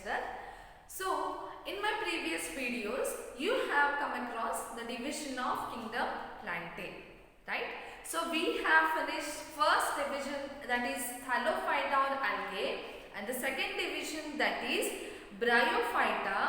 that. So in my previous videos you have come across the division of kingdom Plantae, right? So we have finished first division, that is Thallophyta or algae, and the second division, that is Bryophyta,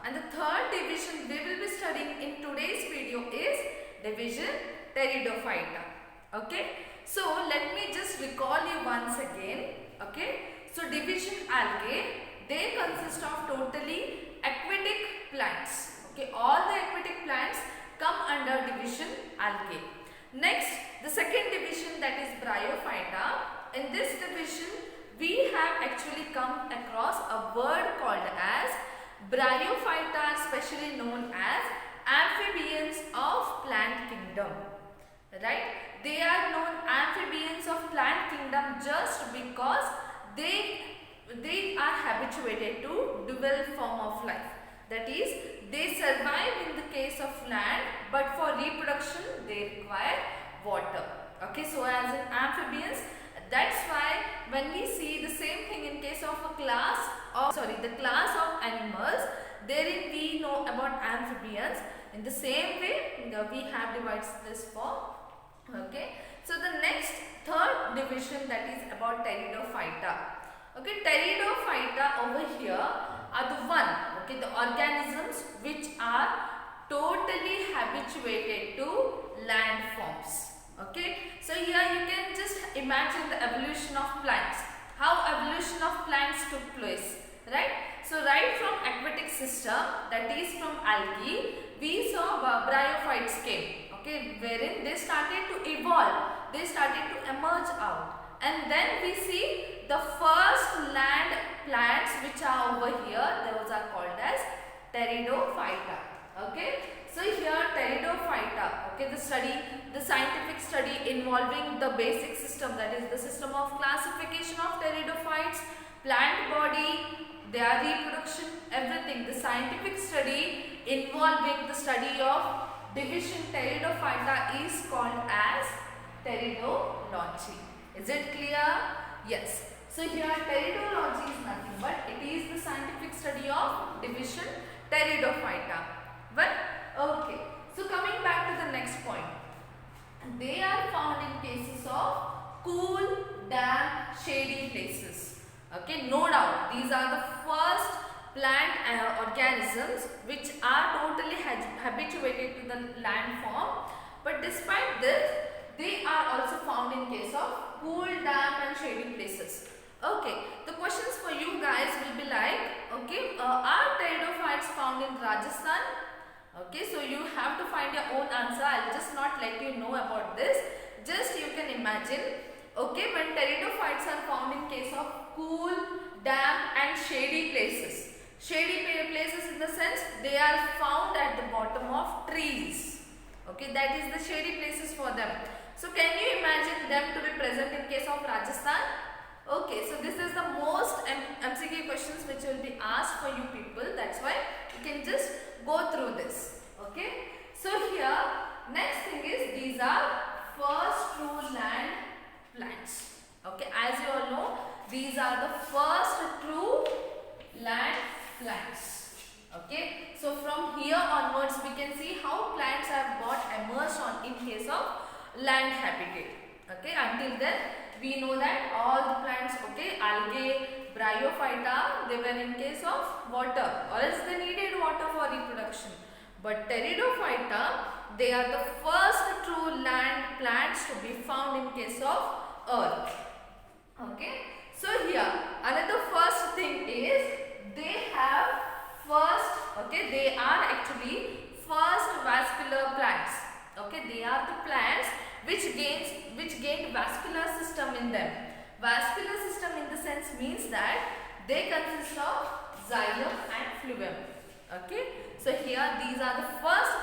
and the third division we will be studying in today's video is division Pteridophyta. Okay, so let me just recall you once again. Okay, so division algae, they consist of totally aquatic plants. Okay, all the aquatic plants come under division algae. Next, the second division, that is Bryophyta. In this division we have actually come across a word called as Bryophyta, specially known as amphibians of plant kingdom, right? They are known amphibians of plant kingdom just because they are habituated to dual form of life. That is, they survive in the case of land, but for reproduction they require water. Okay, so as in amphibians, that's why when we see the same thing in case of a class of the class of animals, therein we know about amphibians. In the same way we have divided this for. Okay, so the next third division, that is about Pteridophyta. Okay, Pteridophyta over here are the the organisms which are totally habituated to land forms. Okay, so here you can just imagine the evolution of plants, how evolution of plants took place, right? So right from aquatic system, that is from algae, we saw bryophytes came, okay, wherein they started to evolve, they started to emerge out, and then we see the first land plants which are over here, those are called as Pteridophyta. Okay, so here Pteridophyta, okay, the scientific study involving the basic system, that is the system of classification of pteridophytes, plant body, their reproduction, everything. The scientific study involving the study of division Pteridophyta is called as pteridology. Is it clear? Yes. So here pteridology is nothing but it is the scientific study of division Pteridophyta. But okay, so coming back to the next point, they are found in cases of cool, damp, shady places. Okay, no doubt these are the first plant organisms which are totally habituated to the land form, but despite this they are also found in case of cool, damp and shady places. Okay, the questions for you guys will be like, okay, are pteridophytes found in Rajasthan? Okay, so you have to find your own answer. I'll just not let you know about this. Just you can imagine. Okay, when pteridophytes are found in case of cool, damp and shady places. Shady places in the sense they are found at the bottom of trees. Okay, that is the shady places for them. So can you imagine them to be present in case of Rajasthan? Okay, so this is the most MCQ questions which will be asked for you people. That's why you can just go through this. Okay, so here next thing is these are first true land plants. Okay, as you all know, these are the first true land plants. Okay, so from here onwards we can see how plants have got emerged on in case of land habitat. Okay, until then we know that all the plants, okay, algae, Bryophyta, they were in case of water, or else they needed water for reproduction. But Pteridophyta, they are the first true land plants to be found in case of earth. Okay, so here another first thing is they have they are actually first vascular plants. Okay, they are the plants which gained vascular system in them. Vascular system in the sense means that they consist of xylem and phloem. Okay, so here these are the first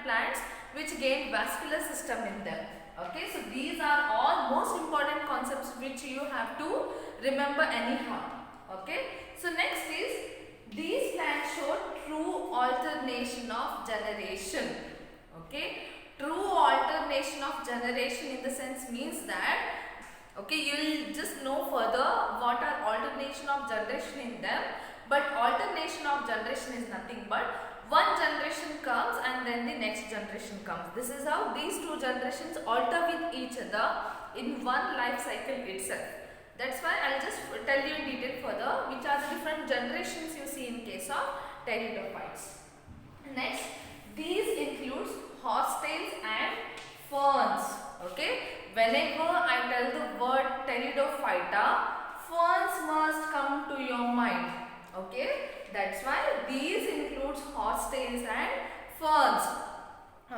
plants which gained vascular system in them. Okay, so these are all most important concepts which you have to remember anyhow. Okay, so next is these plants show true alternation of generation. Okay, true alternation of generation in the sense means that, okay, you will just know further what are alternation of generation in them, but alternation alternation of generation is nothing but one generation comes and then the next generation comes. This is how these two generations alter with each other in one life cycle itself. That's why I'll just tell you in detail further which are the different generations you see in case of pteridophytes. Next, these includes horsetails and ferns. Okay, whenever I tell the word pteridophyta, ferns must come to your mind. Okay, that's why these includes horsetails and ferns.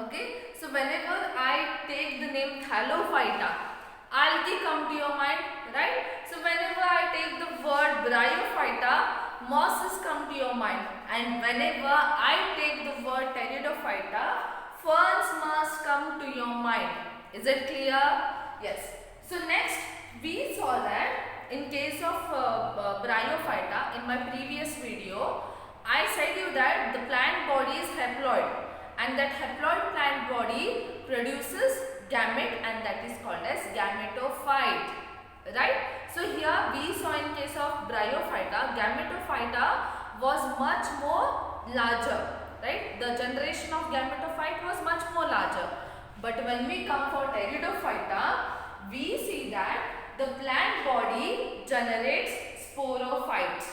Okay, so whenever I take the name Thallophyta, algae come to your mind, right? So whenever I take the word Bryophyta, mosses come to your mind, and whenever I take the word Pteridophyta, ferns must come to your mind. Is it clear? Yes. So next we saw that in case of Bryophyta, in my previous video, I said you that the plant body is haploid, and that haploid plant body produces gamete, and that is called as gametophyte, right? So here we saw in case of Bryophyta, gametophyta was much more larger, right? The generation of gametophyte was much more larger. But when we come for pteridophyta, we see that the plant body generates sporophytes.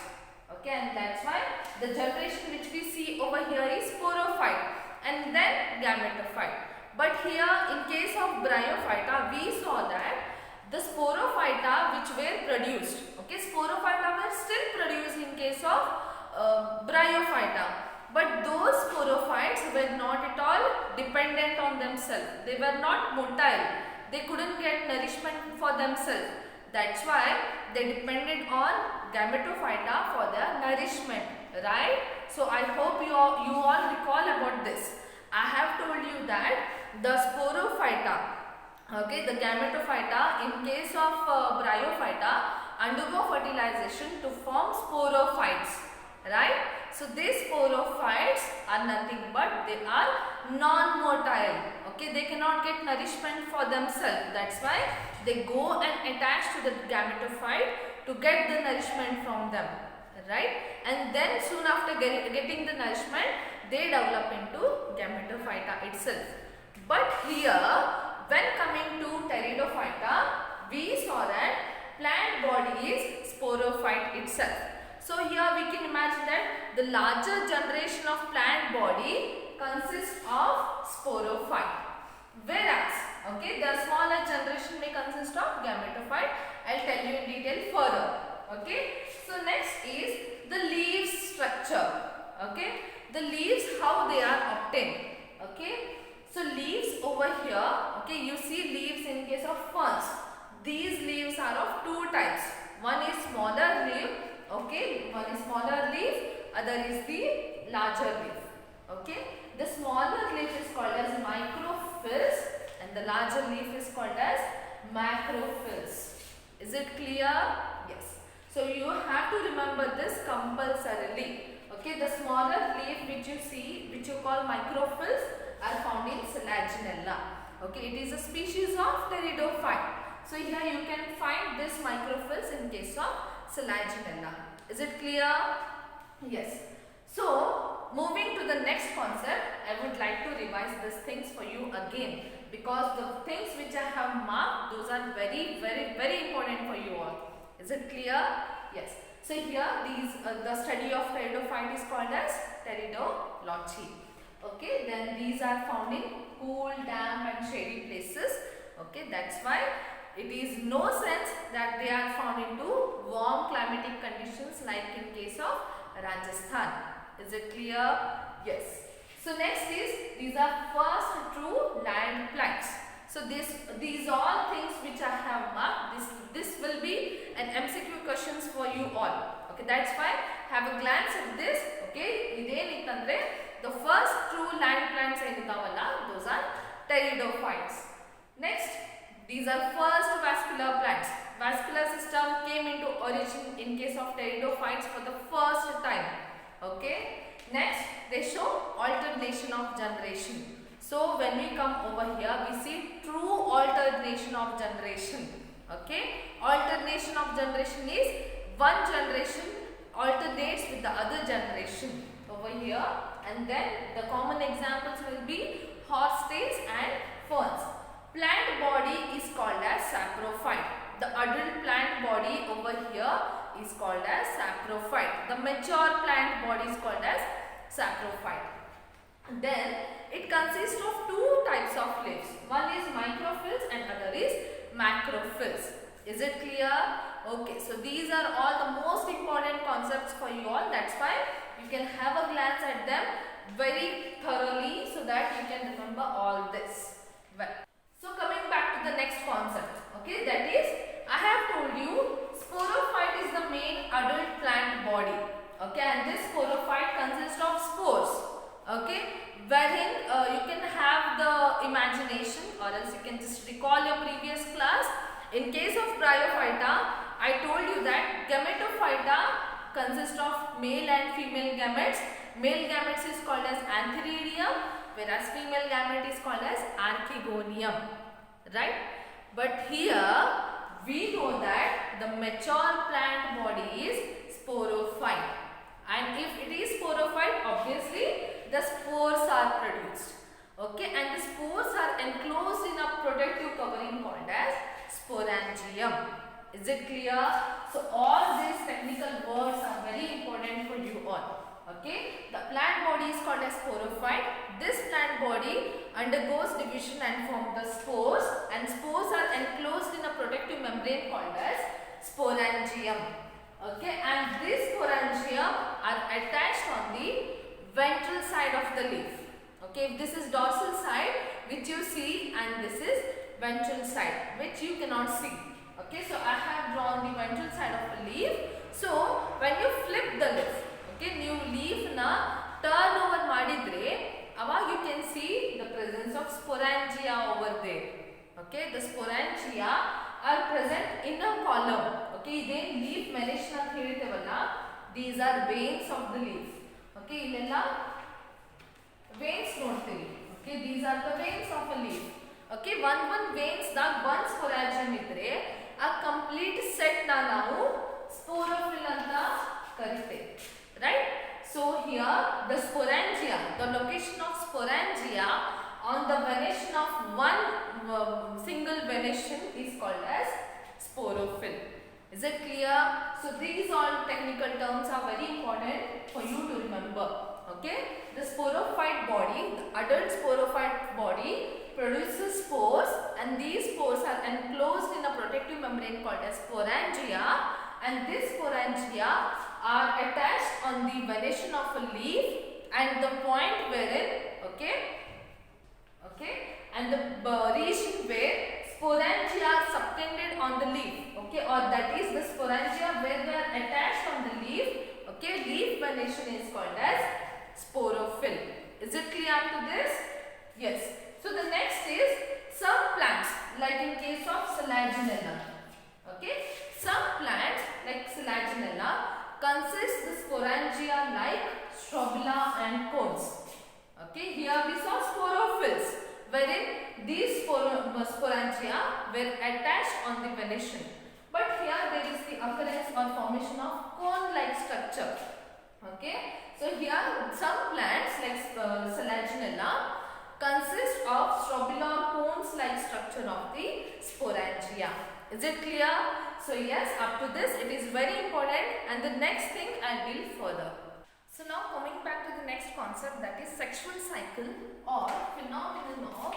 Okay, and that's why the generation which we see over here is sporophyte and then gametophyte. But here in case of Bryophyta, we saw that the sporophyta which were produced, okay, sporophyta were still produced in case of Bryophyta. But those sporophytes were not at all dependent on themselves. They were not motile. They couldn't get nourishment for themselves. That's why they depended on gametophyta for their nourishment, right? So I hope you all recall about this. I have told you that the sporophyta, okay, the gametophyta in case of Bryophyta undergo fertilization to form sporophytes, right? So these sporophytes are nothing but they are non-motile. Okay, they cannot get nourishment for themselves. That's why they go and attach to the gametophyte to get the nourishment from them, right? And then soon after getting the nourishment, they develop into gametophyta itself. But here, when coming to pteridophyta, we saw that plant body is sporophyte itself. So here we can imagine that the larger generation of plant body consists of sporophyte, whereas okay, the smaller generation may consist of gametophyte. I'll tell you in detail further. Okay, so next is the leaf structure. Okay, the leaves, how they are obtained. Okay, so leaves over here, okay, you see leaves in case of ferns. These leaves are of two types. One is smaller leaf. Okay, one is smaller leaf, other is the larger leaf. Okay, the smaller leaf is called as microphylls and the larger leaf is called as macrophylls. Is it clear? Yes. So you have to remember this compulsorily. Okay, the smaller leaf which you see, which you call microphylls, are found in Selaginella. Okay, it is a species of pteridophyte. So here you can find this microphylls in case of Selaginella. Is it clear? Yes. So, moving to the next concept, I would like to revise these things for you again, because the things which I have marked, those are very important for you all. Is it clear? Yes. So here the study of pteridophyte is called as pteridology. Okay, then these are found in cool, damp and shady places. Okay, that's why it is no sense that they are found into warm climatic conditions like in case of Rajasthan. Is it clear? Yes. So next is, these are first true land plants. So these all things which I have marked, this will be an MCQ questions for you all. Okay, that's why have a glance at this. Okay, the first true land plants those are pteridophytes. Next, these are first vascular plants. Vascular system came into origin in case of pteridophytes for the first time. Okay. Next, they show alternation of generation. So when we come over here, we see true alternation of generation. Okay. Alternation of generation is one generation alternates with the other generation over here, and then the common examples will be horsetails and ferns. Plant body is called as saprophyte. The adult plant body over here is called as saprophyte. The mature plant body is called as saprophyte. Then it consists of two types of leaves. One is microphylls and other is macrophylls. Is it clear? Okay, so these are all the most important concepts for you all. That's why you can have a glance at them very thoroughly so that you can remember all this. Well, so coming back to the next concept, okay, that is, I have told you sporophyte is the main adult plant body, okay, and this sporophyte consists of spores, okay, wherein you can have the imagination, or else you can just recall your previous class. In case of bryophyta, I told you that gametophyta consists of male and female gametes. Male gametes is called as antheridium, whereas female gamete is called as archegonium, right? But here we know that the mature plant body is sporophyte, and if it is sporophyte, obviously the spores are produced, okay, and the spores are enclosed in a protective covering called as sporangium. Is it clear? So all these technical words are very important for you all. Okay, the plant body is called as sporophyte. This plant body undergoes division and form the spores, and spores are enclosed in a protective membrane called as sporangium. Okay, and these sporangia are attached on the ventral side of the leaf. Okay, this is dorsal side which you see, and this is ventral side which you cannot see. Okay, so I have drawn the ventral side of the leaf. So when you flip the leaf, okay, new leaf na turn over madidre, avag you can see the presence of sporangia over there. Okay, the sporangia are present in a column. Okay, then leaf mesh na helitevalla, these are veins of the leaf. Okay, illella veins nodtivi. Okay, these are the veins of a leaf. Okay, one veins ದಾಗ one sporangium ಇದ್ರೆ ಆ complete set na ನಾವು sporophyll ಅಂತ ಕರಿತೇವೆ, right? So here the sporangia, the location of sporangia on the venation of one single venation is called as sporophyll. Is it clear? So these all technical terms are very important for you to remember. Okay, the sporophyte body, the adult sporophyte body produces spores, and these spores are enclosed in a protective membrane called as sporangia, and these sporangia are attached on the venation of a leaf and the point wherein, and the region where sporangia are subtended on the leaf, or that is the sporangia where they are attached on the leaf, leaf venation is called as sporophyll. Is it clear to this? Yes. So the next is some plants, like in case of Selaginella. Some plants like Selaginella consist the sporangia like strobila and cones. Here we saw sporophylls, wherein these sporangia were attached on the venation. But here there is the occurrence or formation of cone-like structure. So here some plants like Selaginella consist of strobilar cones-like structure of the sporangia. Is it clear? So yes, up to this it is very important, and the next thing I will further. So now coming back to the next concept, that is sexual cycle or phenomenon of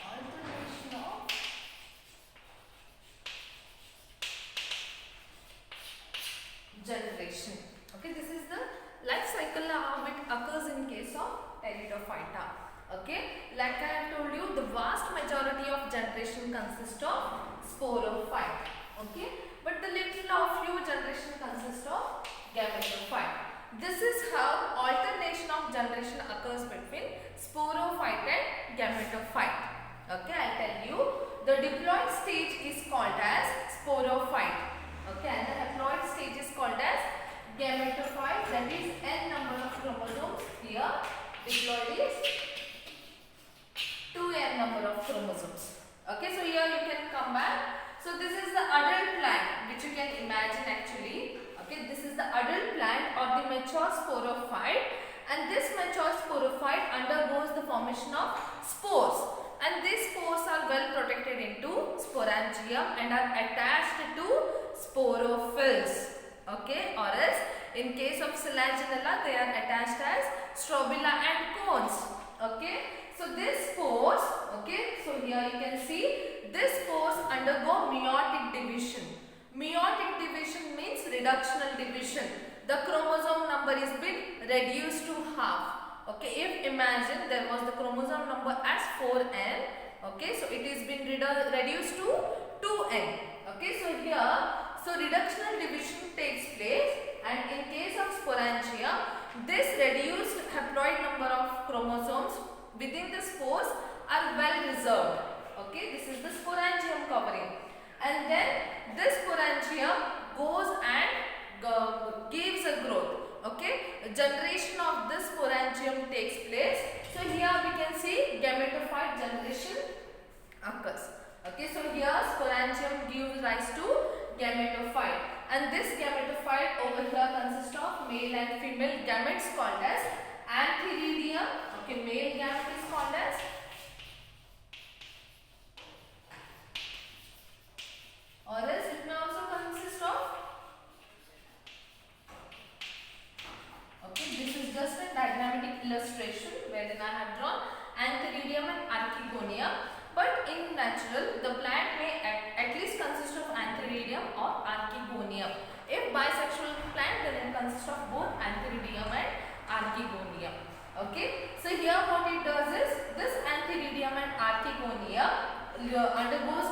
alternation of generation. This is the life cycle how it occurs in case of Pteridophyta. Like I have told you, the vast majority of generation consists of sporophyte. But the little of few generation consists of gametophyte. This is how alternation of generation occurs between sporophyte and gametophyte. I'll tell you, the diploid stage is called as sporophyte. And the haploid stage is called as gametophyte, that is n number of chromosomes. Here diploid is 2n number of chromosomes. So here you can come back plant or the mature sporophyte, and this mature sporophyte undergoes the formation of spores, and these spores are well protected into sporangium and are attached to sporophylls. Okay, or else in case of Selaginella they are attached as strobila and cones. Okay, so these spores, okay, so here you can see these spores undergo meiotic division. Meiotic division means reductional division. The chromosome number is been reduced to half. Okay, if imagine there was the chromosome number as 4n, okay, so it is been reduced to 2n. Okay, so here, so reductional division takes place, and in case of sporangium, this reduced haploid number of chromosomes within the spores are well reserved. Okay, this is the sporangium covering, and then this sporangium goes and gives a growth. Okay, generation of this sporangium takes place. So here we can see gametophyte generation occurs. Okay, so here sporangium gives rise to gametophyte, and this gametophyte over here consists of male and female gametes called as antheridium. Okay, male gamete is called as or else it may also consist of, okay, this is just a diagrammatic illustration wherein I have drawn antheridium and archegonium. But in natural, the plant may at least consist of antheridium or archegonium. If bisexual plant, then it consists of both antheridium and archegonium. Okay, so here what it does is this antheridium and archegonium undergoes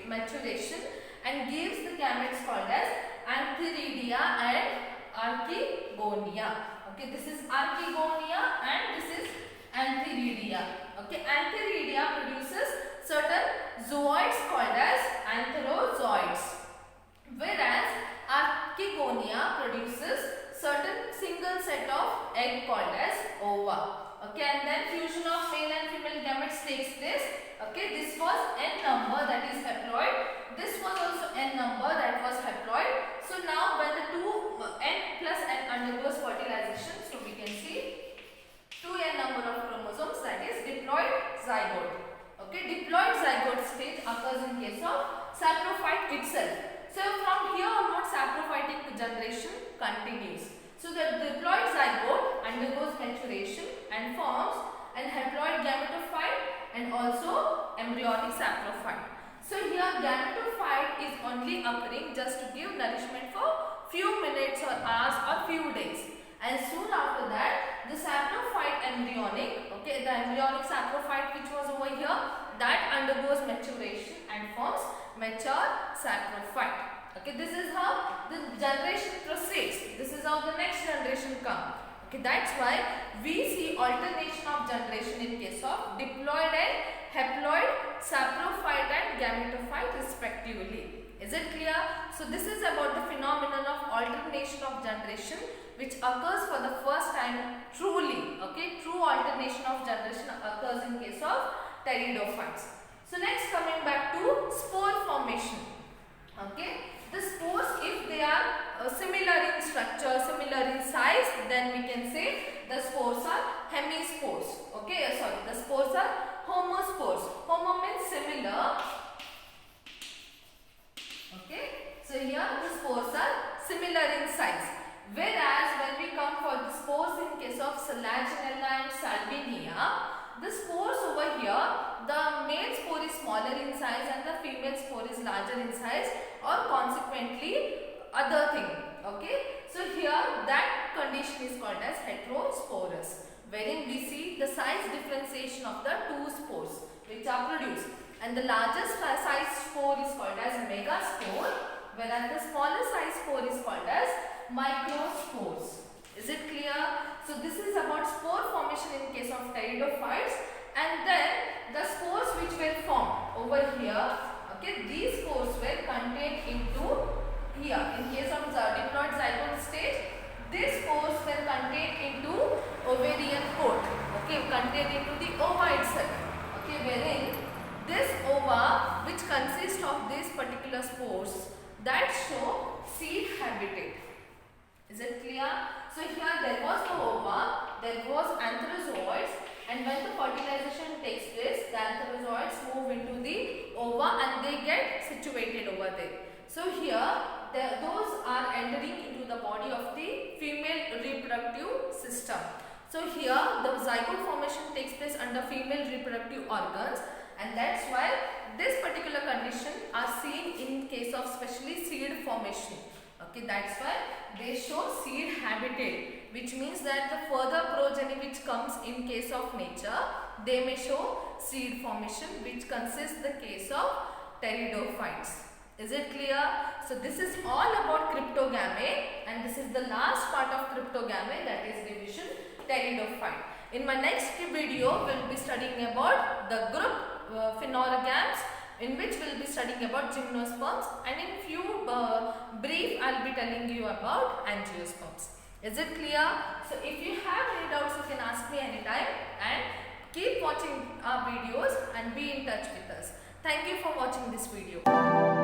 maturation and gives the gametes called as antheridia and archegonia. Okay, this is archegonia and this is antheridia. Okay, antheridia produces certain zooids called as antherozoids, whereas archegonia produces certain single set of egg called as ova. Okay, and then fusion of male and female gametes takes place. Okay, this was n number, that is haploid. This was also n number, that was haploid. So now when the n plus n undergoes fertilization, so we can see 2n number of chromosomes, that is diploid zygote. Okay, diploid zygote stage occurs in case of saprophyte itself. So from here onwards saprophytic generation continues. So the diploid zygote undergoes maturation and forms an haploid gametophyte and also embryonic saprophyte. So here gametophyte is only occurring just to give nourishment for few minutes or hours or few days. And soon after that, the saprophyte embryonic, okay, the embryonic saprophyte which was over here, that undergoes maturation and forms mature saprophyte. Okay, this is how the generation proceeds. This is how the next generation comes. Okay, that's why we see alternation of generation in case of diploid and haploid, saprophyte and gametophyte respectively. Is it clear? So this is about the phenomenon of alternation of generation which occurs for the first time truly. Okay, true alternation of generation occurs in case of pteridophytes. So next, coming back to spore formation. Okay, the spores, if they are similar in structure, similar in size, then we can say the spores are hemispores. Okay, sorry, the spores are homospores. Homo means similar. Okay, so here the spores are similar in size. Whereas when we come for the spores in case of Selaginella and Salvinia, the spores over here, the male spore is smaller in size and the female spore is larger in size, or consequently other thing. Okay, so here that condition is called as heterosporous, wherein we see the size differentiation of the two spores which are produced, and the largest size spore is called as megaspore, whereas the smaller size spore is called as microspores. Is it clear? So this is about spore formation in case of pteridophytes, and then the spores which were formed over here. Okay, these spores were contained into here. In case of the diploid zygote stage, these spores were contained into ovarian coat. Okay, contained into the ova itself. Okay, wherein this ova, which consists of these particular spores, that show seed habitat. Is it clear? So here there was the ova, there was antherozoids, and when the fertilization takes place, the antherozoids move into the ova and they get situated over there. So here those are entering into the body of the female reproductive system. So here the zygote formation takes place under female reproductive organs, and that's why this particular condition are seen in case of especially seed formation. Okay, that's why they show seed habitat, which means that the further progeny which comes in case of nature, they may show seed formation, which consists the case of pteridophytes. Is it clear? So this is all about cryptogamy, and this is the last part of cryptogamy, that is division pteridophyte. In my next video, we will be studying about the group phanerogams, in which we will be studying about gymnosperms, and in few brief I will be telling you about angiosperms. Is it clear? So if you have any doubts, you can ask me anytime, and keep watching our videos and be in touch with us. Thank you for watching this video.